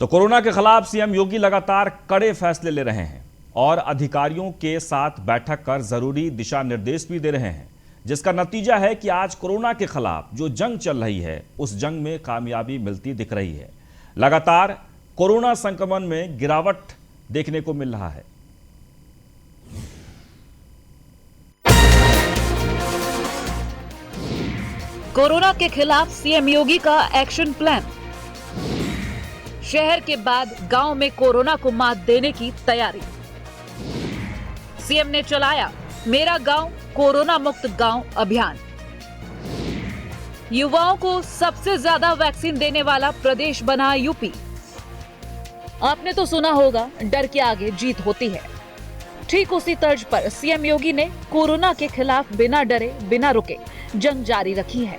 तो कोरोना के खिलाफ सीएम योगी लगातार कड़े फैसले ले रहे हैं और अधिकारियों के साथ बैठक कर जरूरी दिशा निर्देश भी दे रहे हैं, जिसका नतीजा है कि आज कोरोना के खिलाफ जो जंग चल रही है उस जंग में कामयाबी मिलती दिख रही है। लगातार कोरोना संक्रमण में गिरावट देखने को मिल रहा है। कोरोना के खिलाफ सीएम योगी का एक्शन प्लान। शहर के बाद गांव में कोरोना को मात देने की तैयारी। सीएम ने चलाया मेरा गांव कोरोना मुक्त गांव अभियान। युवाओं को सबसे ज्यादा वैक्सीन देने वाला प्रदेश बना यूपी। आपने तो सुना होगा, डर के आगे जीत होती है। ठीक उसी तर्ज पर सीएम योगी ने कोरोना के खिलाफ बिना डरे बिना रुके जंग जारी रखी है।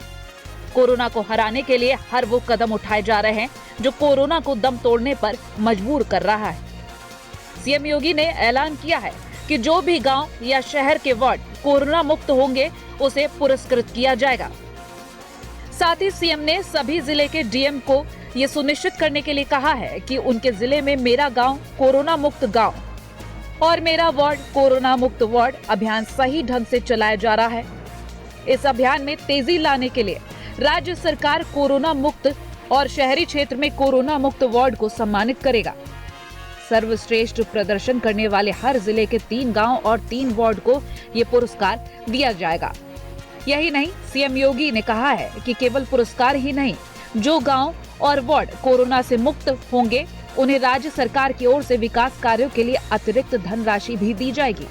कोरोना को हराने के लिए हर वो कदम उठाए जा रहे हैं जो कोरोना को दम तोड़ने पर मजबूर कर रहा है। सीएम योगी ने ऐलान किया है कि जो भी गांव या शहर के वार्ड कोरोना मुक्त होंगे उसे पुरस्कृत किया जाएगा। साथ ही सीएम ने सभी जिले के डीएम को ये सुनिश्चित करने के लिए कहा है कि उनके जिले में मेरा गांव कोरोना मुक्त गांव और मेरा वार्ड कोरोना मुक्त वार्ड अभियान सही ढंग से चलाया जा रहा है। इस अभियान में तेजी लाने के लिए राज्य सरकार कोरोना मुक्त और शहरी क्षेत्र में कोरोना मुक्त वार्ड को सम्मानित करेगा। सर्वश्रेष्ठ प्रदर्शन करने वाले हर जिले के 3 गांव और 3 वार्ड को ये पुरस्कार दिया जाएगा। यही नहीं, सीएम योगी ने कहा है कि केवल पुरस्कार ही नहीं, जो गांव और वार्ड कोरोना से मुक्त होंगे उन्हें राज्य सरकार की ओर से विकास कार्यों के लिए अतिरिक्त धनराशि भी दी जाएगी।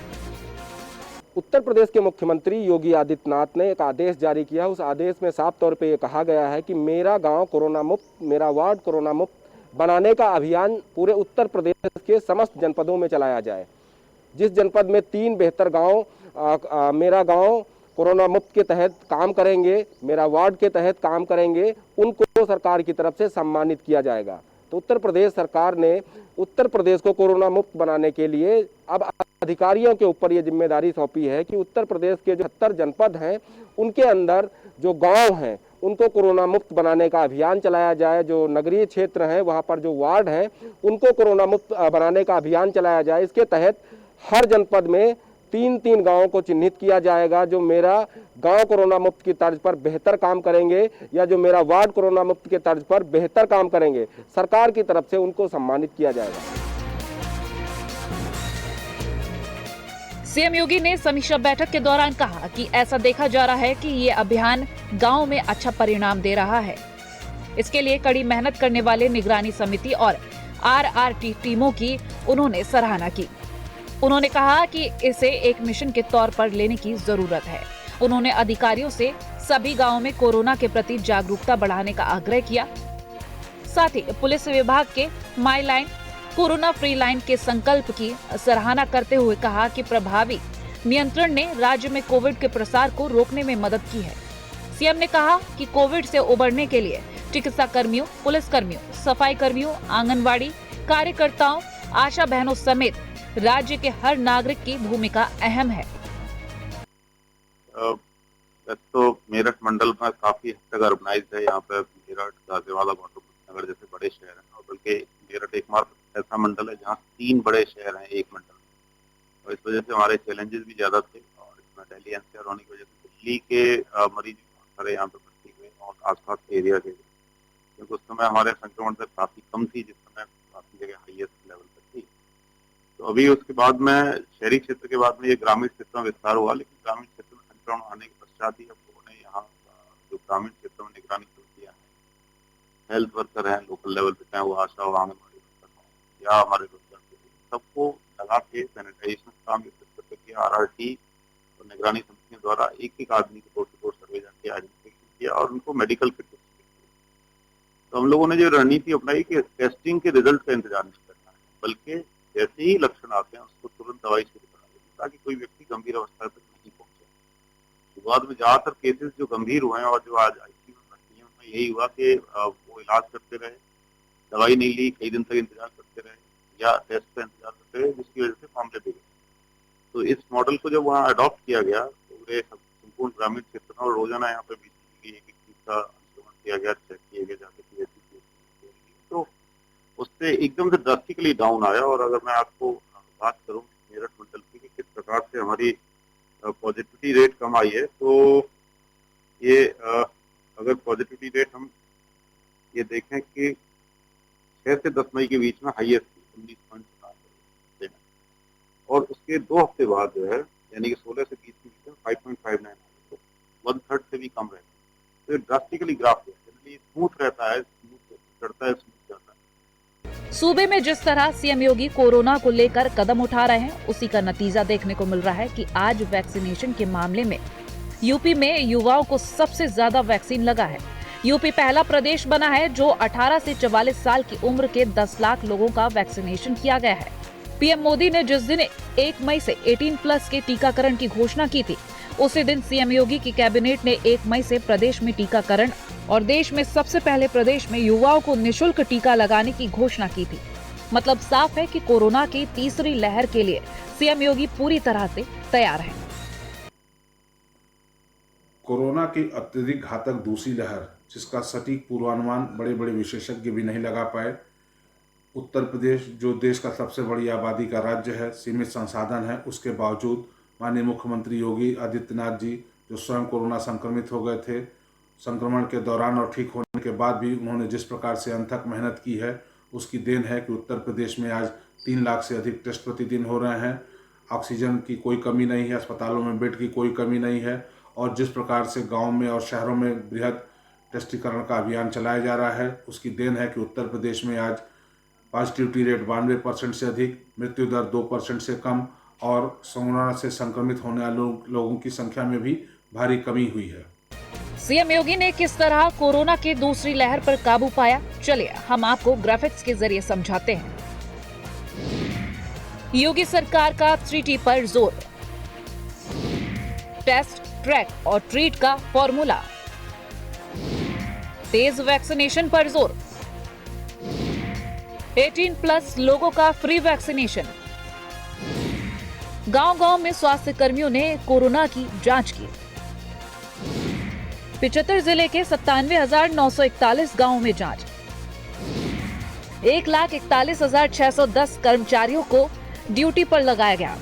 उत्तर प्रदेश के मुख्यमंत्री योगी आदित्यनाथ ने एक आदेश जारी किया। उस आदेश में साफ तौर पे ये कहा गया है कि मेरा गांव कोरोना मुक्त, मेरा वार्ड कोरोना मुक्त बनाने का अभियान पूरे उत्तर प्रदेश के समस्त जनपदों में चलाया जाए। जिस जनपद में 3 बेहतर गांव मेरा गांव कोरोना मुक्त के तहत काम करेंगे, मेरा वार्ड के तहत काम करेंगे, उनको सरकार की तरफ से सम्मानित किया जाएगा। तो उत्तर प्रदेश सरकार ने उत्तर प्रदेश को कोरोना मुक्त बनाने के लिए अब अधिकारियों के ऊपर ये जिम्मेदारी सौंपी है कि उत्तर प्रदेश के जो 70 जनपद हैं उनके अंदर जो गांव हैं उनको कोरोना मुक्त बनाने का अभियान चलाया जाए। जो नगरीय क्षेत्र हैं वहां पर जो वार्ड हैं उनको कोरोना मुक्त बनाने का अभियान चलाया जाए। इसके तहत हर जनपद में 3-3 गांवों को चिन्हित किया जाएगा जो मेरा गांव कोरोना मुक्त की तर्ज पर बेहतर काम करेंगे या जो मेरा वार्ड कोरोना मुक्त के तर्ज पर बेहतर काम करेंगे, सरकार की तरफ से उनको सम्मानित किया जाएगा। सीएम योगी ने समीक्षा बैठक के दौरान कहा कि ऐसा देखा जा रहा है कि ये अभियान गांव में अच्छा परिणाम दे रहा है। इसके लिए कड़ी मेहनत करने वाले निगरानी समिति और आरआरटी टीमों की उन्होंने सराहना की। उन्होंने कहा कि इसे एक मिशन के तौर पर लेने की जरूरत है। उन्होंने अधिकारियों से सभी गांवों में कोरोना के प्रति जागरूकता बढ़ाने का आग्रह किया। साथ ही पुलिस विभाग के माई लाइन कोरोना फ्री लाइन के संकल्प की सराहना करते हुए कहा कि प्रभावी नियंत्रण ने राज्य में कोविड के प्रसार को रोकने में मदद की है। सीएम ने कहा कि कोविड से उबरने के लिए चिकित्सा कर्मियों, पुलिस कर्मियों, सफाई कर्मियों, आंगनबाड़ी कार्यकर्ताओं, आशा बहनों समेत राज्य के हर नागरिक की भूमिका अहम है। तो मेरठ मंडल में काफी हद तक अर्बनाइज्ड है। यहाँ पे मेरठ, गाजियाबाद, नगर जैसे बड़े शहर हैं और बल्कि मेरठ एकमात्र ऐसा मंडल है जहाँ 3 बड़े शहर हैं एक मंडल में। और इस वजह से हमारे चैलेंजेस भी ज्यादा थे और इसमें दिल्ली एनसीआर होने की वजह से दिल्ली के मरीज सारे यहाँ पे भर्ती हुए और आसपास के एरिया के, क्योंकि उस समय हमारे संक्रमण दर काफी कम थी, जिस समय काफी जगह हाईएस्ट लेवल पर थी। तो अभी उसके बाद में शहरी क्षेत्र के बाद में ये ग्रामीण क्षेत्र में विस्तार हुआ, लेकिन ग्रामीण क्षेत्र में संक्रमण आने के पश्चात ही अब लोगों ने यहाँ जो ग्रामीण क्षेत्र में निगरानी समितियाँ हैं, हेल्थ वर्कर हैं लोकल लेवल पे, चाहे वो आशा हो, आंगनबाड़ी वर्कर हो या हमारे रोजगार के, सबको लगा के सैनिटाइजेशन काम करके आरआरटी और निगरानी समितियों द्वारा एक आदमी को डोर टू डोर सर्वे जाके आइडेंटिफिकेशन किया और उनको मेडिकल किट। तो हम लोगों ने जो रणनीति अपनाई कि टेस्टिंग के रिजल्ट का इंतजार नहीं करना है, बल्कि जैसे ही लक्षण आते हैं उसको तुरंत दवाई शुरू करा दें ताकि कोई व्यक्ति गंभीर अवस्था तक नहीं पहुंचे। शुरुआत में ज्यादातर केसेस जो गंभीर हुए हैं और जो आज आईसीयू में भर्ती हैं उनमें यही हुआ कि वो इलाज करते रहे, दवाई नहीं ली, कई दिन तक इंतजार करते रहे या टेस्ट का इंतजार करते रहे, जिसकी वजह से मामले बिगड़े। तो इस मॉडल को जब वहाँ अडॉप्ट किया गया पूरे संपूर्ण ग्रामीण क्षेत्र में और रोजाना यहाँ पे बीसीजी की एक चीज का अनुश्रवण किया गया, चेक किया गया जाके तो उससे एकदम से ड्रास्टिकली डाउन आया। और अगर मैं आपको बात करूं मेरठ मंडल की कि किस प्रकार से हमारी पॉजिटिविटी रेट कम आई है, तो ये अगर पॉजिटिविटी रेट हम ये देखें कि 6 से 10 मई के बीच में हाईएस्ट थी 19.7, और उसके 2 हफ्ते बाद जो है यानी कि 16 से 20 के बीच में 5.59, तो 1/3 से भी कम रहता है। तो ये ड्रास्टिकली ग्राफ है, जनरली स्मूथ रहता है, स्मूथ चढ़ता है, स्मूथ जाता है। सूबे में जिस तरह सीएम योगी कोरोना को लेकर कदम उठा रहे हैं, उसी का नतीजा देखने को मिल रहा है कि आज वैक्सीनेशन के मामले में यूपी में युवाओं को सबसे ज्यादा वैक्सीन लगा है। यूपी पहला प्रदेश बना है जो 18 से 44 साल की उम्र के 10 लाख लोगों का वैक्सीनेशन किया गया है। पीएम मोदी ने जिस दिन 1 मई से 18+ के टीकाकरण की घोषणा की थी, उसी दिन सीएम योगी की कैबिनेट ने 1 मई से प्रदेश में टीकाकरण और देश में सबसे पहले प्रदेश में युवाओं को निःशुल्क टीका लगाने की घोषणा की थी। मतलब साफ है कि कोरोना की तीसरी लहर के लिए सीएम योगी पूरी तरह से तैयार हैं। कोरोना की अत्यधिक घातक दूसरी लहर, जिसका सटीक पूर्वानुमान बड़े बड़े विशेषज्ञ भी नहीं लगा पाए। उत्तर प्रदेश जो देश का सबसे बड़ी आबादी का राज्य है, सीमित संसाधन है, उसके बावजूद माननीय मुख्यमंत्री योगी आदित्यनाथ जी जो स्वयं कोरोना संक्रमित हो गए थे, संक्रमण के दौरान और ठीक होने के बाद भी उन्होंने जिस प्रकार से अनथक मेहनत की है, उसकी देन है कि उत्तर प्रदेश में आज 3 लाख से अधिक टेस्ट प्रतिदिन हो रहे हैं। ऑक्सीजन की कोई कमी नहीं है, अस्पतालों में बेड की कोई कमी नहीं है, और जिस प्रकार से गाँव में और शहरों में बृहद टेस्टीकरण का अभियान चलाया जा रहा है, उसकी देन है कि उत्तर प्रदेश में आज पॉजिटिविटी रेट 92% से अधिक, मृत्यु दर 2% से कम और कोरोना से संक्रमित होने वाले लोगों की संख्या में भी भारी कमी हुई है। सीएम योगी ने किस तरह कोरोना की दूसरी लहर पर काबू पाया, चलिए हम आपको ग्राफिक्स के जरिए समझाते हैं। योगी सरकार का 3T पर जोर, टेस्ट, ट्रैक और ट्रीट का फॉर्मूला, तेज वैक्सीनेशन पर जोर, 18+ लोगों का फ्री वैक्सीनेशन, गांव-गांव में स्वास्थ्य कर्मियों ने कोरोना की जांच की, 75 जिले के 97,941 गांवों में जांच, 1,41,610 कर्मचारियों को ड्यूटी पर लगाया गया,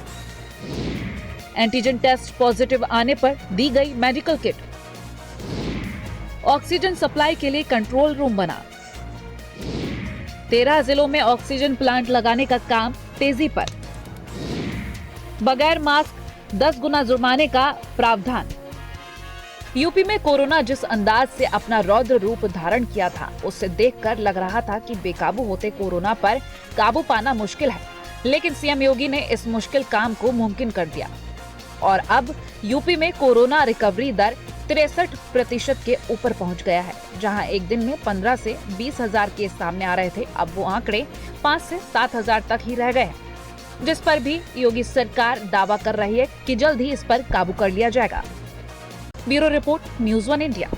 एंटीजन टेस्ट पॉजिटिव आने पर दी गई मेडिकल किट, ऑक्सीजन सप्लाई के लिए कंट्रोल रूम बना, 13 जिलों में ऑक्सीजन प्लांट लगाने का काम तेजी पर, बगैर मास्क 10 गुना जुर्माने का प्रावधान। यूपी में कोरोना जिस अंदाज से अपना रौद्र रूप धारण किया था, उससे देखकर लग रहा था कि बेकाबू होते कोरोना पर काबू पाना मुश्किल है, लेकिन सीएम योगी ने इस मुश्किल काम को मुमकिन कर दिया और अब यूपी में कोरोना रिकवरी दर 63% के ऊपर पहुंच गया है। जहां एक दिन में 15 से 20 हजार केस सामने आ रहे थे, अब वो आंकड़े 5 से 7 हजार तक ही रह गए हैं, जिस पर भी योगी सरकार दावा कर रही है कि जल्द ही इस पर काबू कर लिया जाएगा। Bureau report, news 1 India.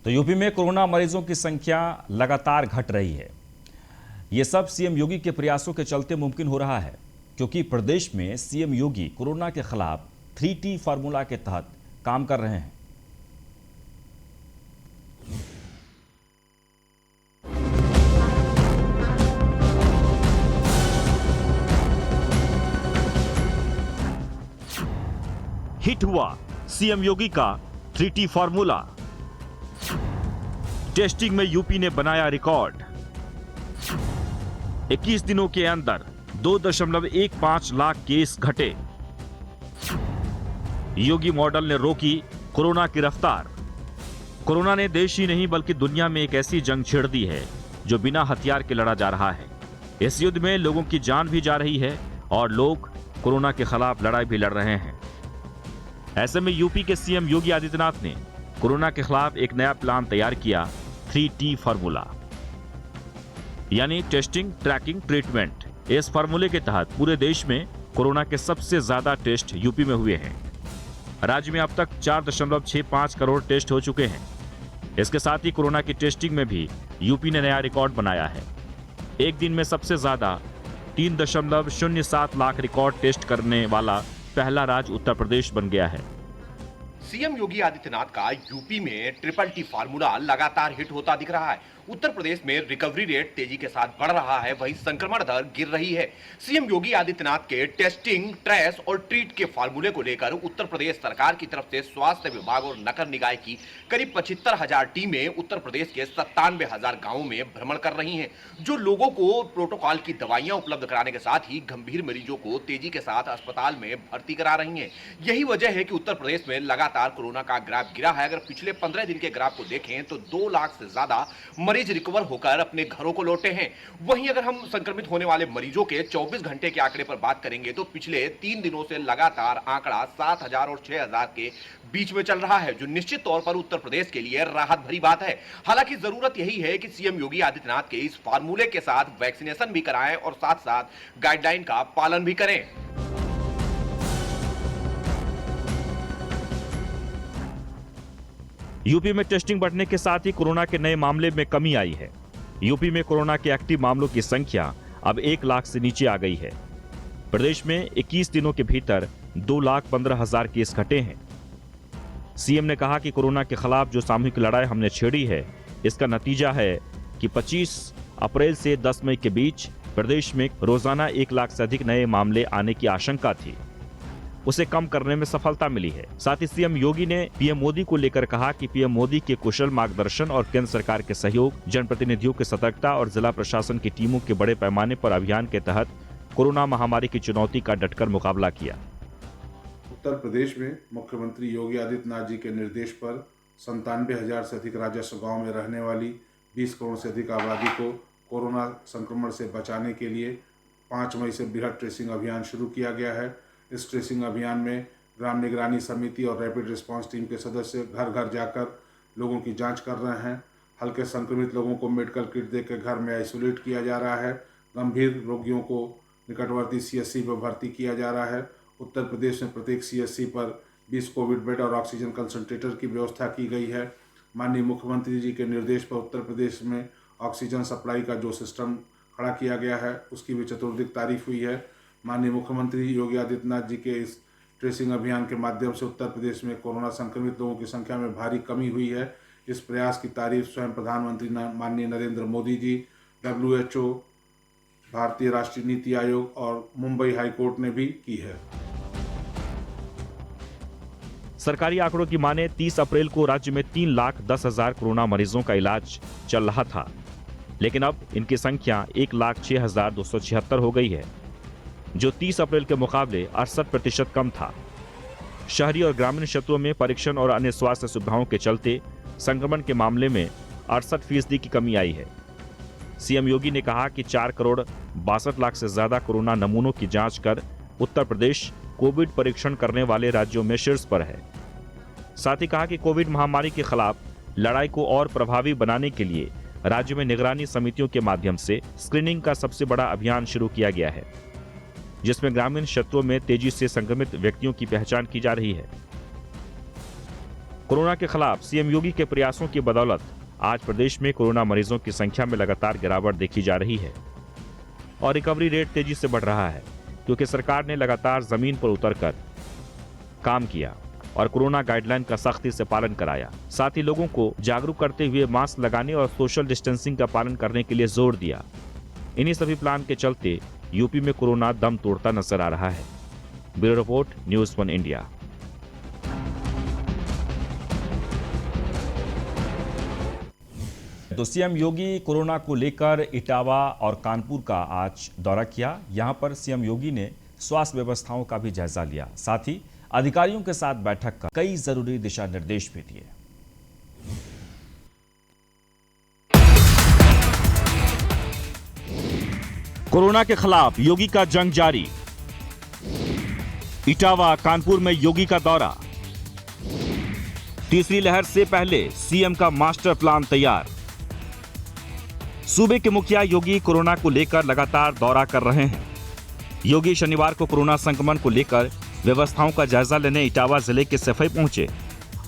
तो यूपी में कोरोना मरीजों की संख्या लगातार घट रही है। ये सब सीएम योगी के प्रयासों के चलते मुमकिन हो रहा है, क्योंकि प्रदेश में सीएम योगी कोरोना के खिलाफ 3T फार्मूला के तहत काम कर रहे हैं। हिट हुआ सीएम योगी का 3T फार्मूला। टेस्टिंग में यूपी ने बनाया रिकॉर्ड। 21 दिनों के अंदर 2.15 लाख केस घटे। योगी मॉडल ने रोकी कोरोना की रफ्तार। कोरोना ने देश ही नहीं बल्कि दुनिया में एक ऐसी जंग छेड़ दी है जो बिना हथियार के लड़ा जा रहा है। इस युद्ध में लोगों की जान भी जा रही है और लोग कोरोना के खिलाफ लड़ाई भी लड़ रहे हैं। ऐसे में यूपी के सीएम योगी आदित्यनाथ ने कोरोना के खिलाफ एक नया प्लान तैयार किया, 3T फार्मूला, यानी टेस्टिंग, ट्रैकिंग, ट्रीटमेंट। इस फार्मूले के तहत पूरे देश में कोरोना के सबसे ज्यादा टेस्ट यूपी में हुए हैं। राज्य में अब तक 4.65 करोड़ टेस्ट हो चुके हैं। इसके साथ ही कोरोना की टेस्टिंग में भी यूपी ने नया रिकॉर्ड बनाया है। एक दिन में सबसे ज्यादा 3.07 लाख रिकॉर्ड टेस्ट करने वाला पहला राज्य उत्तर प्रदेश बन गया है। सीएम योगी आदित्यनाथ का यूपी में ट्रिपल टी फार्मूला लगातार हिट होता दिख रहा है। उत्तर प्रदेश में रिकवरी रेट तेजी के साथ बढ़ रहा है, वहीं संक्रमण दर गिर रही है। सीएम योगी आदित्यनाथ के टेस्टिंग, ट्रेस और ट्रीट के फार्मूले को लेकर उत्तर प्रदेश सरकार की तरफ से स्वास्थ्य विभाग और नगर निकाय की करीब 75,000 टीमें उत्तर प्रदेश के 97,000 गांवों में भ्रमण कर रही हैं, जो लोगों को प्रोटोकॉल की दवाइयां उपलब्ध कराने के साथ ही गंभीर मरीजों को तेजी के साथ अस्पताल में भर्ती करा रही हैं। यही वजह है कि उत्तर प्रदेश में लगातार कोरोना का ग्राफ गिरा है। अगर पिछले 15 दिन के ग्राफ को देखें तो 2 लाख से ज्यादा मरीज रिकवर होकर अपने घरों को लौटे हैं। वहीं अगर हम संक्रमित होने वाले मरीजों के 24 घंटे के आंकड़े पर बात करेंगे तो पिछले 3 दिनों से लगातार आंकड़ा 7,000 और 6,000 के बीच में चल रहा है, जो निश्चित तौर पर उत्तर प्रदेश के लिए राहत भरी बात है। हालांकि जरूरत यही है कि सीएम योगी आदित्यनाथ के इस फार्मूले के साथ वैक्सीनेशन भी कराएं और साथ साथ गाइडलाइन का पालन भी करें। यूपी में टेस्टिंग बढ़ने के साथ ही कोरोना के नए मामले में कमी आई है। यूपी में कोरोना के एक्टिव मामलों की संख्या अब 1 लाख से नीचे आ गई है। प्रदेश में 21 दिनों के भीतर 2,15,000 केस घटे हैं। सीएम ने कहा कि कोरोना के खिलाफ जो सामूहिक लड़ाई हमने छेड़ी है, इसका नतीजा है कि 25 अप्रैल से 10 मई के बीच प्रदेश में रोजाना 1 लाख से अधिक नए मामले आने की आशंका थी, उसे कम करने में सफलता मिली है। साथ ही सीएम योगी ने पीएम मोदी को लेकर कहा कि पीएम मोदी के कुशल मार्गदर्शन और केंद्र सरकार के सहयोग, जनप्रतिनिधियों की सतर्कता और जिला प्रशासन की टीमों के बड़े पैमाने पर अभियान के तहत कोरोना महामारी की चुनौती का डटकर मुकाबला किया। उत्तर प्रदेश में मुख्यमंत्री योगी आदित्यनाथ जी के निर्देश पर 97,000 से अधिक राजस्व गांव में रहने वाली 20 करोड़ से अधिक आबादी को कोरोना संक्रमण से बचाने के लिए 5 मई से बृहद ट्रेसिंग अभियान शुरू किया गया है। इस ट्रेसिंग अभियान में ग्राम निगरानी समिति और रैपिड रिस्पांस टीम के सदस्य घर घर जाकर लोगों की जांच कर रहे हैं। हल्के संक्रमित लोगों को मेडिकल किट देकर घर में आइसोलेट किया जा रहा है। गंभीर रोगियों को निकटवर्ती सीएससी पर भर्ती किया जा रहा है। उत्तर प्रदेश में प्रत्येक सीएससी पर 20 कोविड बेड और ऑक्सीजन कंसंट्रेटर की व्यवस्था की गई है। माननीय मुख्यमंत्री जी के निर्देश पर उत्तर प्रदेश में ऑक्सीजन सप्लाई का जो सिस्टम खड़ा किया गया है, उसकी भी चतुर्दिक तारीफ हुई है। माननीय मुख्यमंत्री योगी आदित्यनाथ जी के इस ट्रेसिंग अभियान के माध्यम से उत्तर प्रदेश में कोरोना संक्रमित लोगों की संख्या में भारी कमी हुई है। इस प्रयास की तारीफ स्वयं प्रधानमंत्री माननीय नरेंद्र मोदी जी, WHO, भारतीय राष्ट्रीय नीति आयोग और मुंबई हाईकोर्ट ने भी की है। सरकारी आंकड़ों की माने 30 अप्रैल को राज्य में 3,10,000 कोरोना मरीजों का इलाज चल रहा था, लेकिन अब इनकी संख्या 1,06,276 हो गई है, जो 30 अप्रैल के मुकाबले 68% कम था। शहरी और ग्रामीण क्षेत्रों में परीक्षण और अन्य स्वास्थ्य सुविधाओं के चलते संक्रमण के मामले में 68% की कमी आई है। सीएम योगी ने कहा कि 4 करोड़ 62 लाख से ज्यादा कोरोना नमूनों की जांच कर उत्तर प्रदेश कोविड परीक्षण करने वाले राज्यों में शीर्ष पर है। साथ ही कहा कि कोविड महामारी के खिलाफ लड़ाई को और प्रभावी बनाने के लिए राज्य में निगरानी समितियों के माध्यम से स्क्रीनिंग का सबसे बड़ा अभियान शुरू किया गया है, जिसमें ग्रामीण क्षेत्रों में तेजी से संक्रमित व्यक्तियों की पहचान की जा रही है। कोरोना के खिलाफ सीएम योगी के प्रयासों की बदौलत आज प्रदेश में कोरोना मरीजों की संख्या में लगातार गिरावट देखी जा रही है और रिकवरी रेट तेजी से बढ़ रहा है, क्योंकि सरकार ने लगातार जमीन पर उतरकर काम किया और कोरोना गाइडलाइन का सख्ती से पालन कराया। साथ ही लोगों को जागरूक करते हुए मास्क लगाने और सोशल डिस्टेंसिंग का पालन करने के लिए जोर दिया। इन्हीं सभी प्लान के चलते यूपी में कोरोना दम तोड़ता नजर आ रहा है। Bureau report, news 1 India. तो सीएम योगी कोरोना को लेकर इटावा और कानपुर का आज दौरा किया। यहां पर सीएम योगी ने स्वास्थ्य व्यवस्थाओं का भी जायजा लिया, साथ ही अधिकारियों के साथ बैठक कर कई जरूरी दिशा निर्देश भी दिए। कोरोना के खिलाफ योगी का जंग जारी। इटावा, कानपुर में योगी का दौरा। तीसरी लहर से पहले सीएम का मास्टर प्लान तैयार। सूबे के मुखिया योगी कोरोना को लेकर लगातार दौरा कर रहे हैं। योगी शनिवार को कोरोना संक्रमण को लेकर व्यवस्थाओं का जायजा लेने इटावा जिले के सैफई पहुंचे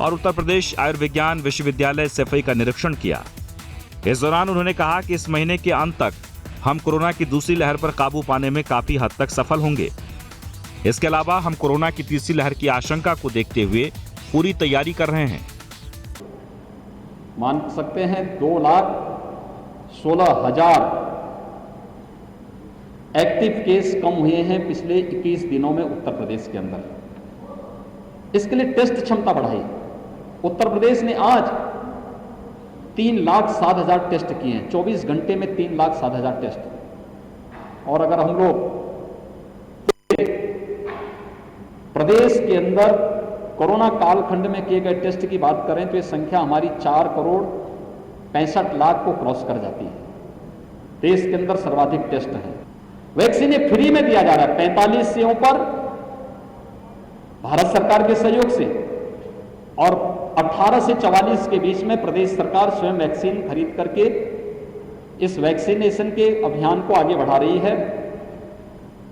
और उत्तर प्रदेश आयुर्विज्ञान विश्वविद्यालय सैफई का निरीक्षण किया। इस दौरान उन्होंने कहा कि इस महीने के अंत तक हम कोरोना की दूसरी लहर पर काबू पाने में काफी हद तक सफल होंगे। इसके अलावा हम कोरोना की तीसरी लहर की आशंका को देखते हुए पूरी तैयारी कर रहे हैं। मान सकते हैं 2,16,000 एक्टिव केस कम हुए हैं पिछले 21 दिनों में उत्तर प्रदेश के अंदर। इसके लिए टेस्ट क्षमता बढ़ाई। उत्तर प्रदेश ने आज 3,07,000 टेस्ट किए हैं, 24 घंटे में 3,07,000 टेस्ट। और अगर हम लोग प्रदेश के अंदर कोरोना कालखंड में किए गए टेस्ट की बात करें तो ये संख्या हमारी 4,65,00,000 को क्रॉस कर जाती है। देश के अंदर सर्वाधिक टेस्ट है। वैक्सीन फ्री में दिया जा रहा है 45 से ऊपर भारत सरकार के सहयोग से, और 18 से 44 के बीच में प्रदेश सरकार स्वयं वैक्सीन खरीद करके इस वैक्सीनेशन के अभियान को आगे बढ़ा रही है।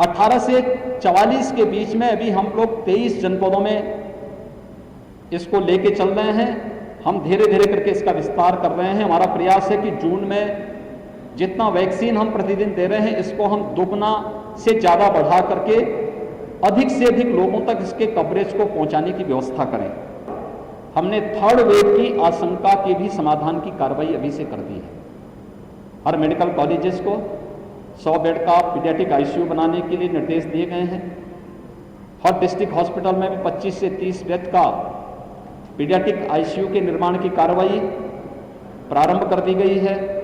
18 से 44 के बीच में अभी हम लोग 23 जनपदों में इसको लेके चल रहे हैं। हम धीरे धीरे करके इसका विस्तार कर रहे हैं। हमारा प्रयास है कि जून में जितना वैक्सीन हम प्रतिदिन दे रहे हैं इसको हम दोगुना से ज़्यादा बढ़ा करके अधिक से अधिक लोगों तक इसके कवरेज को पहुंचाने की व्यवस्था करें। हमने थर्ड वेव की आशंका के भी समाधान की कार्रवाई अभी से कर दी है। हर मेडिकल कॉलेजेस को 100 बेड का पीडियाट्रिक आईसीयू बनाने के लिए निर्देश दिए गए हैं। हर डिस्ट्रिक्ट हॉस्पिटल में भी 25 से 30 बेड का पीडियाट्रिक आईसीयू के निर्माण की कार्रवाई प्रारंभ कर दी गई है।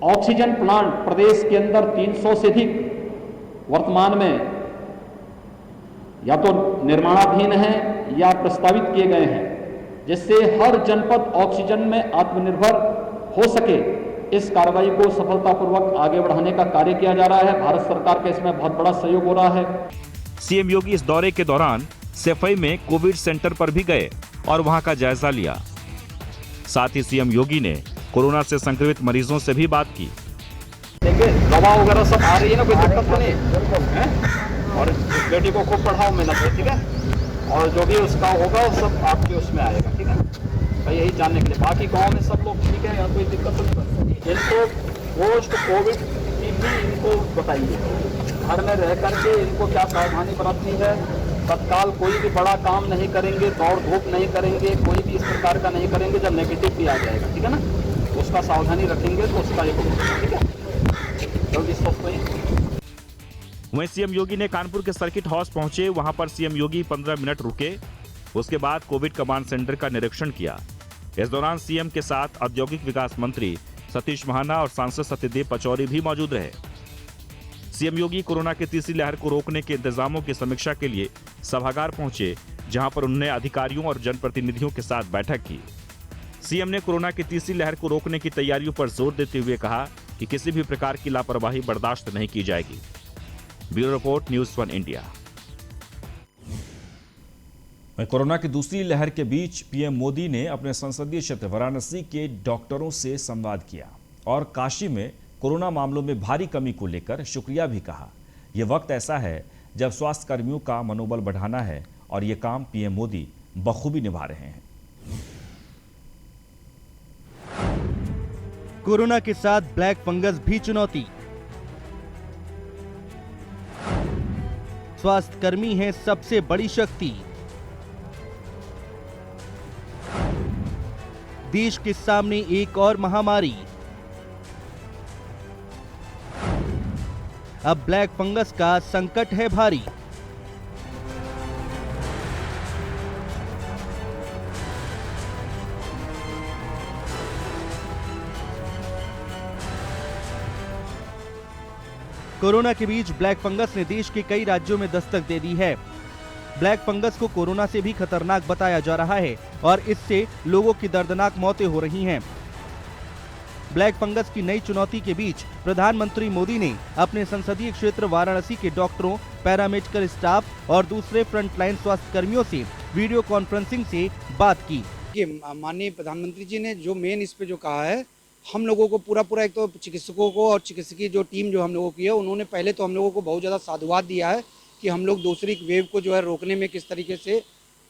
ऑक्सीजन प्लांट प्रदेश के अंदर 300 से अधिक वर्तमान में या तो निर्माणाधीन हैं या प्रस्तावित किए गए हैं, जिससे हर जनपद ऑक्सीजन में आत्मनिर्भर हो सके। इस कार्रवाई को सफलतापूर्वक आगे बढ़ाने का कार्य किया जा रहा है। भारत सरकार का इसमें बहुत बड़ा सहयोग हो रहा है। सीएम योगी इस दौरे के दौरान सफाई में कोविड सेंटर पर भी गए और वहां का जायजा लिया। साथ ही सीएम योगी ने कोरोना से संक्रमित मरीजों से भी बात की। दवा वगैरह सब आ रही है ना, कोई दिक्कत तो नहीं है? और इस बेटी को खूब पढ़ाओ, मेहनत है, ठीक है? और जो भी उसका होगा वो सब आपके उसमें आएगा, ठीक है? भाई यही जानने के लिए। बाकी गाँव में सब लोग ठीक है, यहाँ कोई दिक्कत तो नहीं। इनको पोस्ट कोविड की भी इनको बताइए, घर में रह करके इनको क्या सावधानी बरतनी है। तत्काल कोई भी बड़ा काम नहीं करेंगे, दौड़ धूप नहीं करेंगे, कोई भी इस प्रकार का नहीं करेंगे जब नेगेटिव भी आ जाएगा, ठीक है ना? उसका सावधानी रखेंगे तो उसका एक, ठीक है? जल्दी स्वस्थ होइए। वहीं सीएम योगी ने कानपुर के सर्किट हाउस पहुंचे। वहां पर सीएम योगी 15 मिनट रुके। उसके बाद कोविड कमांड सेंटर का निरीक्षण किया। इस दौरान सीएम के साथ औद्योगिक विकास मंत्री सतीश महाना और सांसद सत्यदेव पचौरी भी मौजूद रहे। सीएम योगी कोरोना की तीसरी लहर को रोकने के इंतजामों की समीक्षा के लिए सभागार पहुंचे, जहां पर उन्होंने अधिकारियों और जनप्रतिनिधियों के साथ बैठक की। सीएम ने कोरोना की तीसरी लहर को रोकने की तैयारियों पर जोर देते हुए कहा कि किसी भी प्रकार की लापरवाही बर्दाश्त नहीं की जाएगी। Bureau report, news 1 India. Corona की दूसरी लहर के बीच पीएम मोदी ने अपने संसदीय क्षेत्र वाराणसी के डॉक्टरों से संवाद किया और काशी में कोरोना मामलों में भारी कमी को लेकर शुक्रिया भी कहा। यह वक्त ऐसा है जब स्वास्थ्य कर्मियों का मनोबल बढ़ाना है और ये काम पीएम मोदी बखूबी निभा रहे हैं। कोरोना के साथ ब्लैक फंगस भी चुनौती। स्वास्थ्य कर्मी है सबसे बड़ी शक्ति। देश के सामने एक और महामारी। अब ब्लैक फंगस का संकट है भारी। कोरोना के बीच ब्लैक फंगस ने देश के कई राज्यों में दस्तक दे दी है। ब्लैक फंगस को कोरोना से भी खतरनाक बताया जा रहा है और इससे लोगों की दर्दनाक मौतें हो रही हैं। ब्लैक फंगस की नई चुनौती के बीच प्रधानमंत्री मोदी ने अपने संसदीय क्षेत्र वाराणसी के डॉक्टरों, पैरामेडिकल स्टाफ और दूसरे फ्रंटलाइन स्वास्थ्य कर्मियों से वीडियो कॉन्फ्रेंसिंग से बात की। माननीय प्रधानमंत्री जी ने जो मेन इस पे जो कहा है, हम लोगों को पूरा एक तो चिकित्सकों को और चिकित्सकीय जो टीम जो हम लोगों की है, उन्होंने पहले तो हम लोगों को बहुत ज़्यादा साधुवाद दिया है कि हम लोग दूसरी वेव को जो है रोकने में किस तरीके से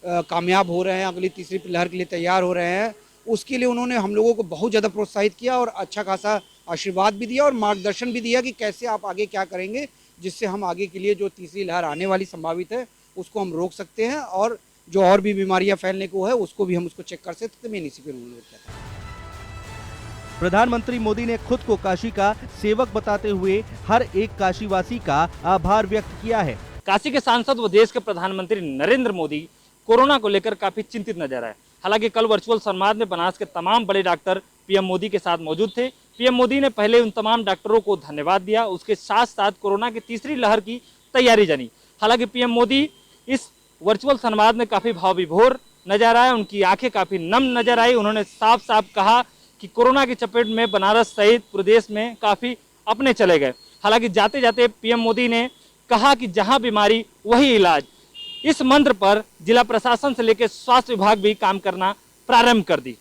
कामयाब हो रहे हैं, अगली तीसरी लहर के लिए तैयार हो रहे हैं। उसके लिए उन्होंने हम लोगों को बहुत ज़्यादा प्रोत्साहित किया और अच्छा खासा आशीर्वाद भी दिया और मार्गदर्शन भी दिया कि कैसे आप आगे क्या करेंगे, जिससे हम आगे के लिए जो तीसरी लहर आने वाली संभावित है उसको हम रोक सकते हैं, और जो और भी बीमारियां फैलने को है उसको भी हम उसको चेक कर सकते हैं। मैंने इसी पे अनुरोध किया था। प्रधानमंत्री मोदी ने खुद को काशी का सेवक बताते हुए हर एक काशीवासी का आभार व्यक्त किया है। काशी के सांसद व देश के प्रधानमंत्री नरेंद्र मोदी कोरोना को लेकर काफी चिंतित नजर आए। हालांकि कल वर्चुअल संवाद में बनारस के तमाम बड़े डॉक्टर पीएम मोदी के साथ मौजूद थे। पीएम मोदी ने पहले उन तमाम डॉक्टरों को धन्यवाद दिया, उसके साथ साथ कोरोना की तीसरी लहर की तैयारी जानी। हालांकि पीएम मोदी इस वर्चुअल संवाद में काफी भाव विभोर नजर आए, उनकी आंखें काफी नम नजर आई। उन्होंने साफ साफ कहा कि कोरोना की चपेट में बनारस सहित पूरे देश में काफी अपने चले गए। हालांकि जाते जाते पीएम मोदी ने कहा कि जहां बीमारी वही इलाज, इस मंत्र पर जिला प्रशासन से लेकर स्वास्थ्य विभाग भी काम करना प्रारंभ कर दी।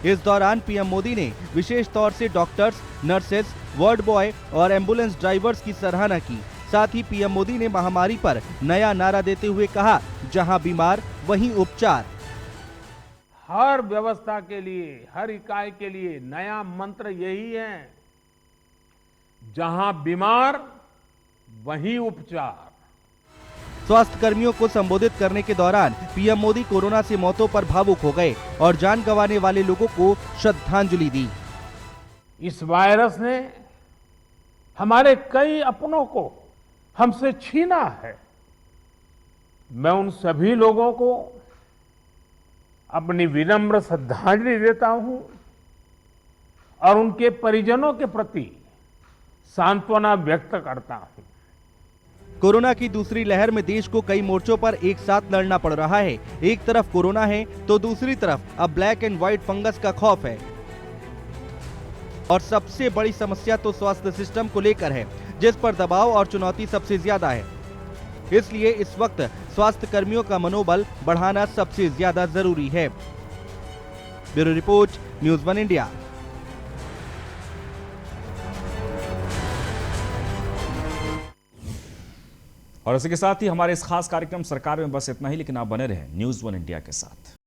इस दौरान पीएम मोदी ने विशेष तौर से डॉक्टर्स, नर्सेस, वार्ड बॉय और एम्बुलेंस ड्राइवर्स की सराहना की। साथ ही पीएम मोदी ने महामारी पर नया नारा देते हुए कहा, जहां बीमार वहीं उपचार। हर व्यवस्था के लिए, हर इकाई के लिए नया मंत्र यही है, जहां बीमार वहीं उपचार। स्वास्थ्य कर्मियों को संबोधित करने के दौरान पीएम मोदी कोरोना से मौतों पर भावुक हो गए और जान गंवाने वाले लोगों को श्रद्धांजलि दी। इस वायरस ने हमारे कई अपनों को हमसे छीना है। मैं उन सभी लोगों को अपनी विनम्र श्रद्धांजलि देता हूं और उनके परिजनों के प्रति सांत्वना व्यक्त करता हूं। कोरोना की दूसरी लहर में देश को कई मोर्चों पर एक साथ लड़ना पड़ रहा है। एक तरफ कोरोना है तो दूसरी तरफ अब ब्लैक एंड व्हाइट फंगस का खौफ है। और सबसे बड़ी समस्या तो स्वास्थ्य सिस्टम को लेकर है, जिस पर दबाव और चुनौती सबसे ज्यादा है। इसलिए इस वक्त स्वास्थ्य कर्मियों का मनोबल बढ़ाना सबसे ज्यादा जरूरी है। Bureau report, news 1 India. और इसी के साथ ही हमारे इस खास कार्यक्रम सरकार में बस इतना ही, लेकिन आप बने रहें न्यूज़ 1 इंडिया के साथ।